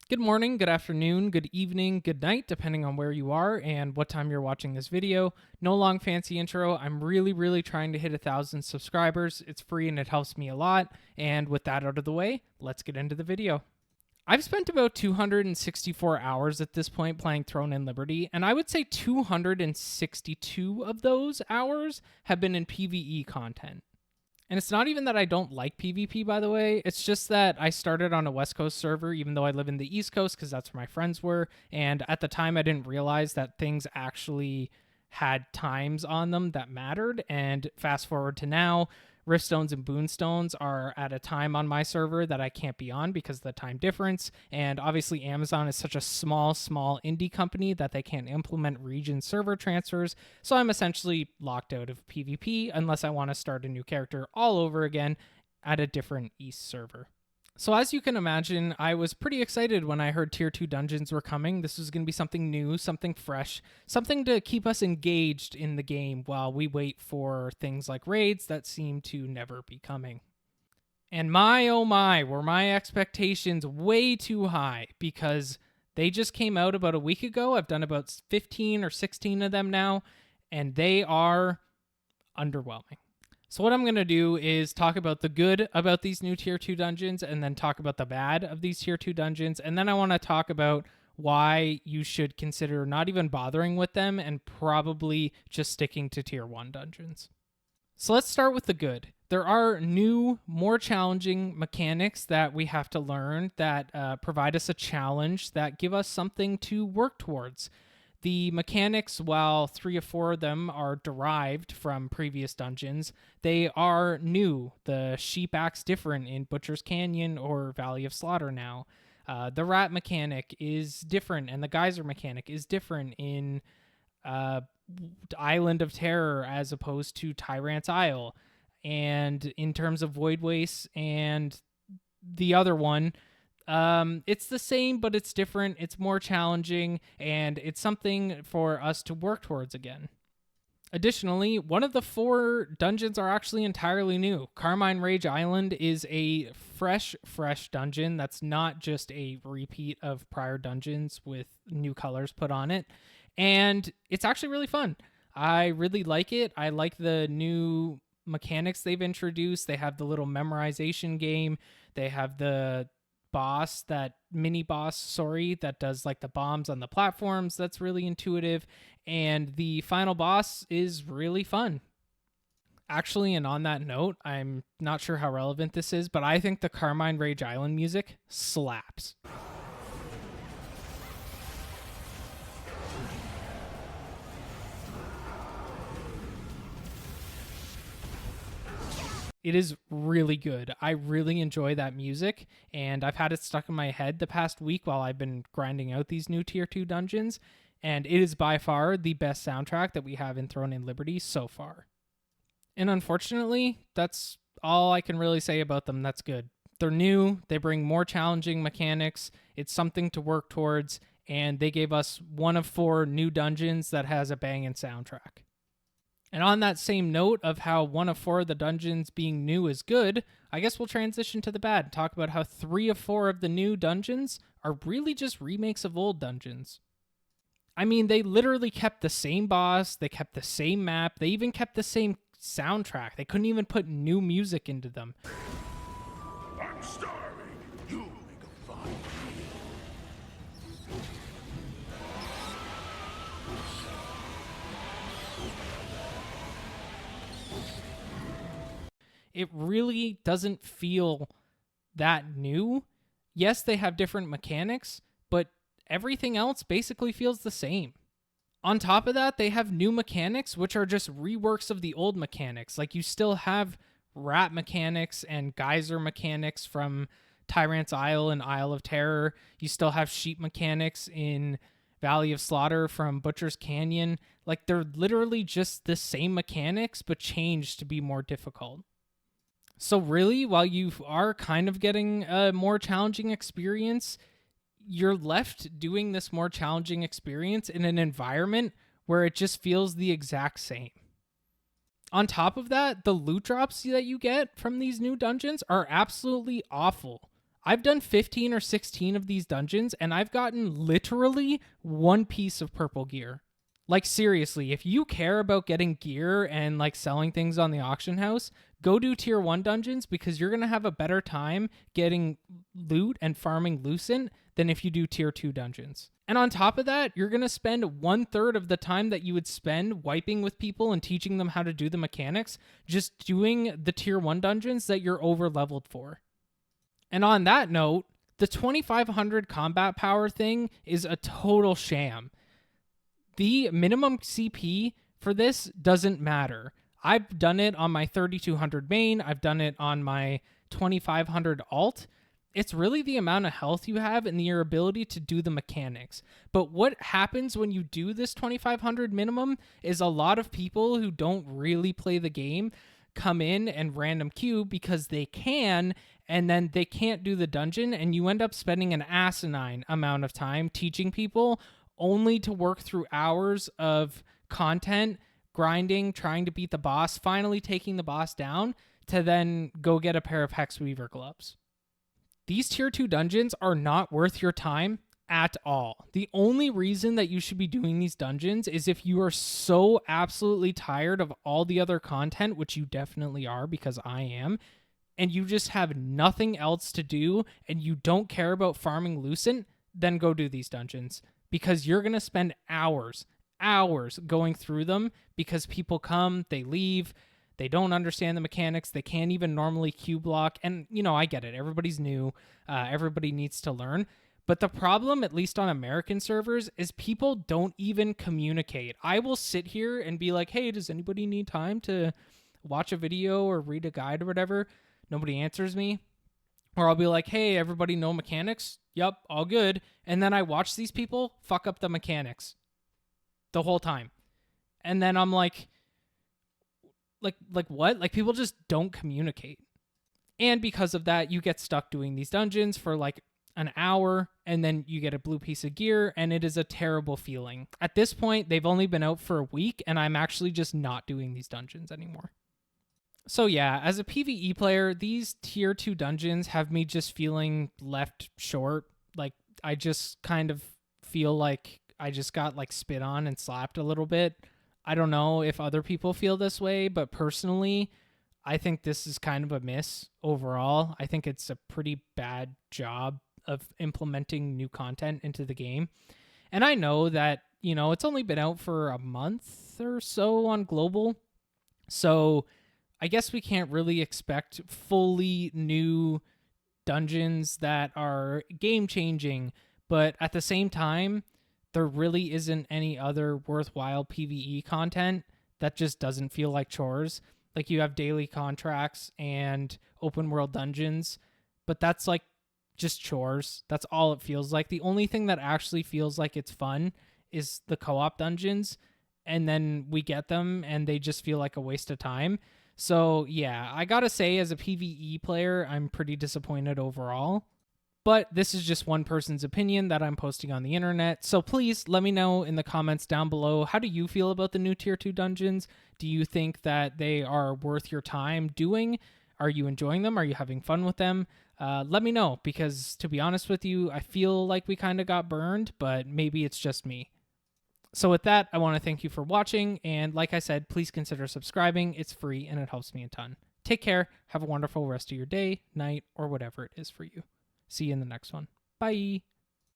Good morning, good afternoon, good evening, good night, depending on where you are and what time you're watching this video. No long fancy intro. I'm really trying to hit 1,000 subscribers. It's free and it helps me a lot. And with that out of the way, let's get into the video. I've spent about 264 hours at this point playing Throne and Liberty, and I would say 262 of those hours have been in PvE content. And it's not even that I don't like PvP, by the way. It's just that I started on a West Coast server, even though I live in the East Coast, because that's where my friends were. And at the time, I didn't realize that things actually had times on them that mattered. And fast forward to now, Riftstones and Boonstones are at a time on my server that I can't be on because of the time difference. And obviously, Amazon is such a small indie company that they can't implement region server transfers. So I'm essentially locked out of PvP unless I want to start a new character all over again at a different East server. So as you can imagine, I was pretty excited when I heard Tier 2 dungeons were coming. This was going to be something new, something fresh, something to keep us engaged in the game while we wait for things like raids that seem to never be coming. And my oh my, were my expectations way too high because they just came out about a week ago. I've done about 15 or 16 of them now, and they are underwhelming. So what I'm going to do is talk about the good about these new Tier 2 dungeons and then talk about the bad of these Tier 2 dungeons. And then I want to talk about why you should consider not even bothering with them and probably just sticking to Tier 1 dungeons. So let's start with the good. There are new, more challenging mechanics that we have to learn that provide us a challenge that give us something to work towards. The mechanics, while 3 or 4 of them are derived from previous dungeons, they are new. The sheep act's different in Butcher's Canyon or Valley of Slaughter now. The rat mechanic is different, and the geyser mechanic is different in Island of Terror as opposed to Tyrant's Isle. And in terms of Void Waste and the other one, it's the same, but it's different. It's more challenging, and it's something for us to work towards again. Additionally, one of the 4 dungeons are actually entirely new. Carmine Rage Island is a fresh dungeon that's not just a repeat of prior dungeons with new colors put on it. And it's actually really fun. I really like it. I like the new mechanics they've introduced. They have the little memorization game. They have the mini boss, that does like the bombs on the platforms. That's really intuitive. And the final boss is really fun. Actually, and on that note, I'm not sure how relevant this is, but I think the Carmine Rage Island music slaps. It is really good. I really enjoy that music, and I've had it stuck in my head the past week while I've been grinding out these new Tier 2 dungeons, and it is by far the best soundtrack that we have in Throne and Liberty so far. And unfortunately, that's all I can really say about them that's good. They're new, they bring more challenging mechanics, it's something to work towards, and they gave us one of 4 new dungeons that has a banging soundtrack. And on that same note of how one of 4 of the dungeons being new is good, I guess we'll transition to the bad and talk about how 3 of 4 of the new dungeons are really just remakes of old dungeons. I mean, they literally kept the same boss, they kept the same map, they even kept the same soundtrack. They couldn't even put new music into them. I'm starving. You make a fine meal. It really doesn't feel that new. Yes, they have different mechanics, but everything else basically feels the same. On top of that, they have new mechanics, which are just reworks of the old mechanics. Like, you still have rat mechanics and geyser mechanics from Tyrant's Isle and Isle of Terror. You still have sheep mechanics in Valley of Slaughter from Butcher's Canyon. Like, they're literally just the same mechanics, but changed to be more difficult. So really, while you are kind of getting a more challenging experience, you're left doing this more challenging experience in an environment where it just feels the exact same. On top of that, the loot drops that you get from these new dungeons are absolutely awful. I've done 15 or 16 of these dungeons, and I've gotten literally one piece of purple gear. Like, seriously, if you care about getting gear and like selling things on the auction house, go do tier 1 dungeons, because you're going to have a better time getting loot and farming Lucent than if you do tier 2 dungeons. And on top of that, you're going to spend 1/3 of the time that you would spend wiping with people and teaching them how to do the mechanics just doing the tier 1 dungeons that you're over leveled for. And on that note, the 2500 combat power thing is a total sham. The minimum CP for this doesn't matter. I've done it on my 3200 main. I've done it on my 2500 alt. It's really the amount of health you have and your ability to do the mechanics. But what happens when you do this 2500 minimum is a lot of people who don't really play the game come in and random queue because they can, and then they can't do the dungeon, and you end up spending an asinine amount of time teaching people only to work through hours of content, grinding, trying to beat the boss, finally taking the boss down, to then go get a pair of Hexweaver gloves. These tier 2 dungeons are not worth your time at all. The only reason that you should be doing these dungeons is if you are so absolutely tired of all the other content, which you definitely are, because I am, and you just have nothing else to do and you don't care about farming Lucent, then go do these dungeons, because you're going to spend hours going through them, because people come, they leave, they don't understand the mechanics, they can't even normally queue block. And, you know, I get it. Everybody's new. Everybody needs to learn. But the problem, at least on American servers, is people don't even communicate. I will sit here and be like, hey, does anybody need time to watch a video or read a guide or whatever? Nobody answers me. Or I'll be like, hey, everybody know mechanics? Yup, all good. And then I watch these people fuck up the mechanics the whole time. And then I'm like what? Like, people just don't communicate. And because of that, you get stuck doing these dungeons for like an hour, and then you get a blue piece of gear, and it is a terrible feeling. At this point, they've only been out for a week, and I'm actually just not doing these dungeons anymore. So yeah, as a PvE player, these tier 2 dungeons have me just feeling left short. Like, I just kind of feel like I just got like spit on and slapped a little bit. I don't know if other people feel this way, but personally, I think this is kind of a miss overall. I think it's a pretty bad job of implementing new content into the game. And I know that, you know, it's only been out for a month or so on global. So I guess we can't really expect fully new dungeons that are game changing. But at the same time, there really isn't any other worthwhile PvE content that just doesn't feel like chores. Like, you have daily contracts and open world dungeons, but that's like just chores. That's all it feels like. The only thing that actually feels like it's fun is the co-op dungeons, and then we get them and they just feel like a waste of time. So yeah, I gotta say, as a PvE player, I'm pretty disappointed overall. But this is just one person's opinion that I'm posting on the internet. So please let me know in the comments down below, how do you feel about the new tier 2 dungeons? Do you think that they are worth your time doing? Are you enjoying them? Are you having fun with them? Let me know, because to be honest with you, I feel like we kind of got burned, but maybe it's just me. So with that, I want to thank you for watching. And like I said, please consider subscribing. It's free and it helps me a ton. Take care. Have a wonderful rest of your day, night, or whatever it is for you. See you in the next one. Bye.